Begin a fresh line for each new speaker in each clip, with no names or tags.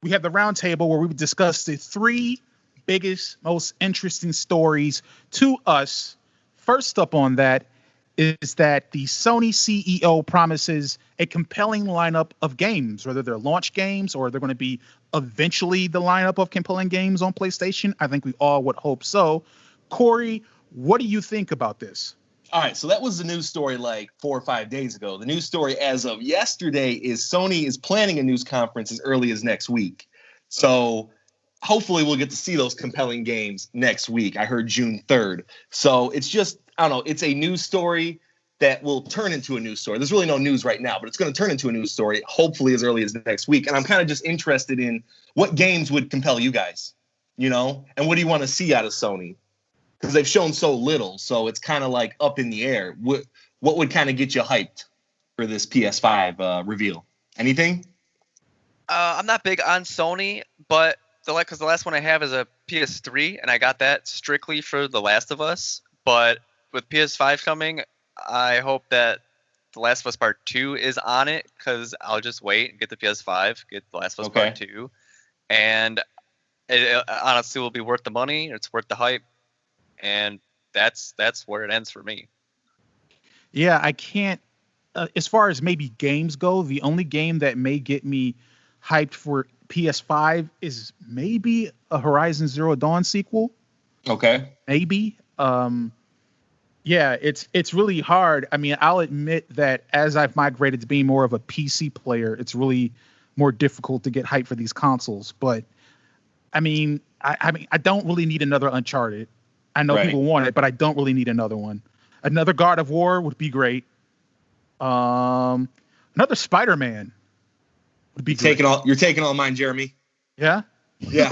we have the roundtable where we would discuss the 3 biggest, most interesting stories to us. First up on that is that the Sony CEO promises a compelling lineup of games, whether they're launch games or they're going to be eventually the lineup of compelling games on PlayStation. I think we all would hope so. Cory, what do you think about this?
All right, so that was the news story like 4 or 5 days ago. The news story as of yesterday is Sony is planning a news conference as early as next week. So hopefully we'll get to see those compelling games next week. I heard June 3rd. So it's just, I don't know, it's a news story that will turn into a news story. There's really no news right now, but it's going to turn into a news story hopefully as early as next week. And I'm kind of just interested in what games would compel you guys, and what do you want to see out of Sony? Because they've shown so little, so it's kind of like up in the air. What would kind of get you hyped for this PS5 reveal? Anything?
I'm not big on Sony, but because the last one I have is a PS3, and I got that strictly for The Last of Us. But with PS5 coming, I hope that The Last of Us Part 2 is on it, because I'll just wait and get the PS5, get The Last of Us Part 2, and it honestly will be worth the money. It's worth the hype. And that's where it ends for me.
Yeah, I can't. As far as maybe games go, the only game that may get me hyped for PS5 is maybe a Horizon Zero Dawn sequel.
Okay.
Maybe. Yeah, it's really hard. I mean, I'll admit that as I've migrated to being more of a PC player, it's really more difficult to get hyped for these consoles. But I mean, I don't really need another Uncharted. I know people want it, but I don't really need another one. Another God of War would be great. Another Spider-Man would be great.
You're taking all mine, Jeremy.
Yeah?
Yeah.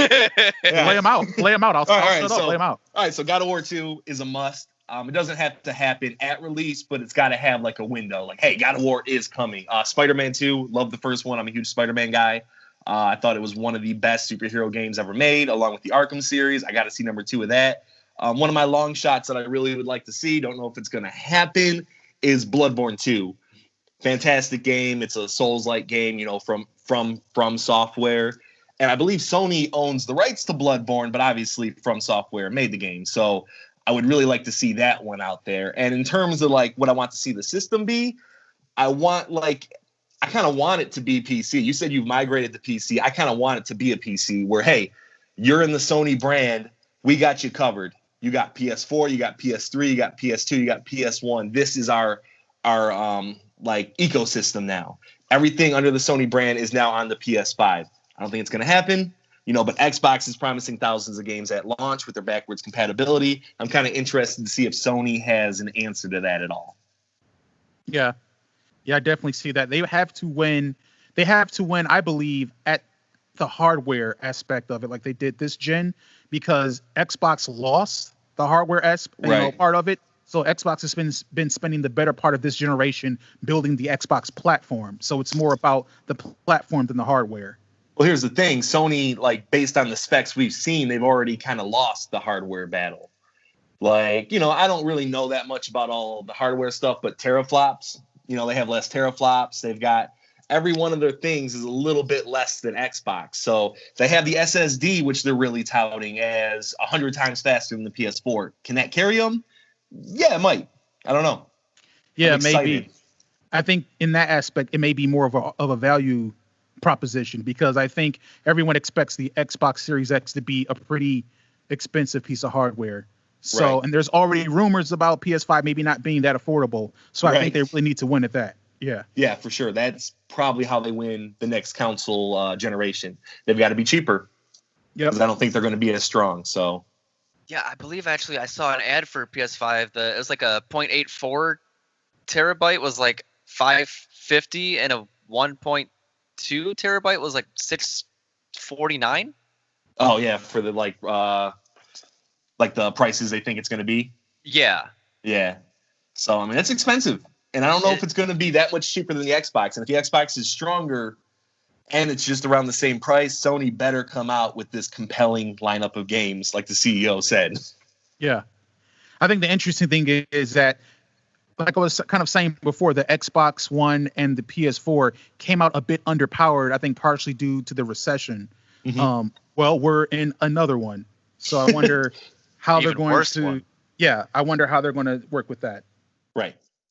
Lay them out. I'll shut up. Lay them out.
All right, so God of War 2 is a must. It doesn't have to happen at release, but it's got to have like a window. Like, hey, God of War is coming. Spider-Man 2, love the first one. I'm a huge Spider-Man guy. I thought it was one of the best superhero games ever made, along with the Arkham series. I got to see number 2 of that. One of my long shots that I really would like to see, don't know if it's going to happen, is Bloodborne 2. Fantastic game. It's a Souls-like game, from Software. And I believe Sony owns the rights to Bloodborne, but obviously From Software made the game. So I would really like to see that one out there. And in terms of like what I want to see the system be, I kind of want it to be PC. You said you've migrated to PC. I kind of want it to be a PC where, hey, you're in the Sony brand. We got you covered. You got PS4, you got PS3, you got PS2, you got PS1. This is our ecosystem now. Everything under the Sony brand is now on the PS5. I don't think it's going to happen, but Xbox is promising thousands of games at launch with their backwards compatibility. I'm kind of interested to see if Sony has an answer to that at all.
Yeah. Yeah, I definitely see that. They have to win, I believe, at the hardware aspect of it, like they did this gen, because Xbox lost the hardware part of it. So Xbox has been spending the better part of this generation building the Xbox platform. So it's more about the platform than the hardware.
Well, here's the thing. Sony, based on the specs we've seen, they've already kind of lost the hardware battle. I don't really know that much about all the hardware stuff, but teraflops, they have less teraflops. They've got every one of their things is a little bit less than Xbox. So they have the SSD, which they're really touting as 100 times faster than the PS4. Can that carry them? Yeah, it might. I don't know.
Yeah, maybe. I think in that aspect, it may be more of a value proposition, because I think everyone expects the Xbox Series X to be a pretty expensive piece of hardware. So, and there's already rumors about PS5 maybe not being that affordable. So I think they really need to win at that. Yeah.
Yeah, for sure. That's probably how they win the next console generation. They've got to be cheaper. Yeah. Because I don't think they're going to be as strong. So.
Yeah, I believe actually I saw an ad for PS5. It was like a 0.84 terabyte was like $550, and a 1.2 terabyte was like $649.
Oh yeah, for the the prices they think it's going to be.
Yeah.
Yeah. So I mean, it's expensive. And I don't know if it's going to be that much cheaper than the Xbox. And if the Xbox is stronger and it's just around the same price, Sony better come out with this compelling lineup of games, like the CEO said.
Yeah. I think the interesting thing is that, like I was kind of saying before, the Xbox One and the PS4 came out a bit underpowered, I think partially due to the recession.
Mhm.
Well, we're in another one, so I wonder how they're
Even
going
worse
to.
one.
Yeah, I wonder how they're going to work with that.
Right.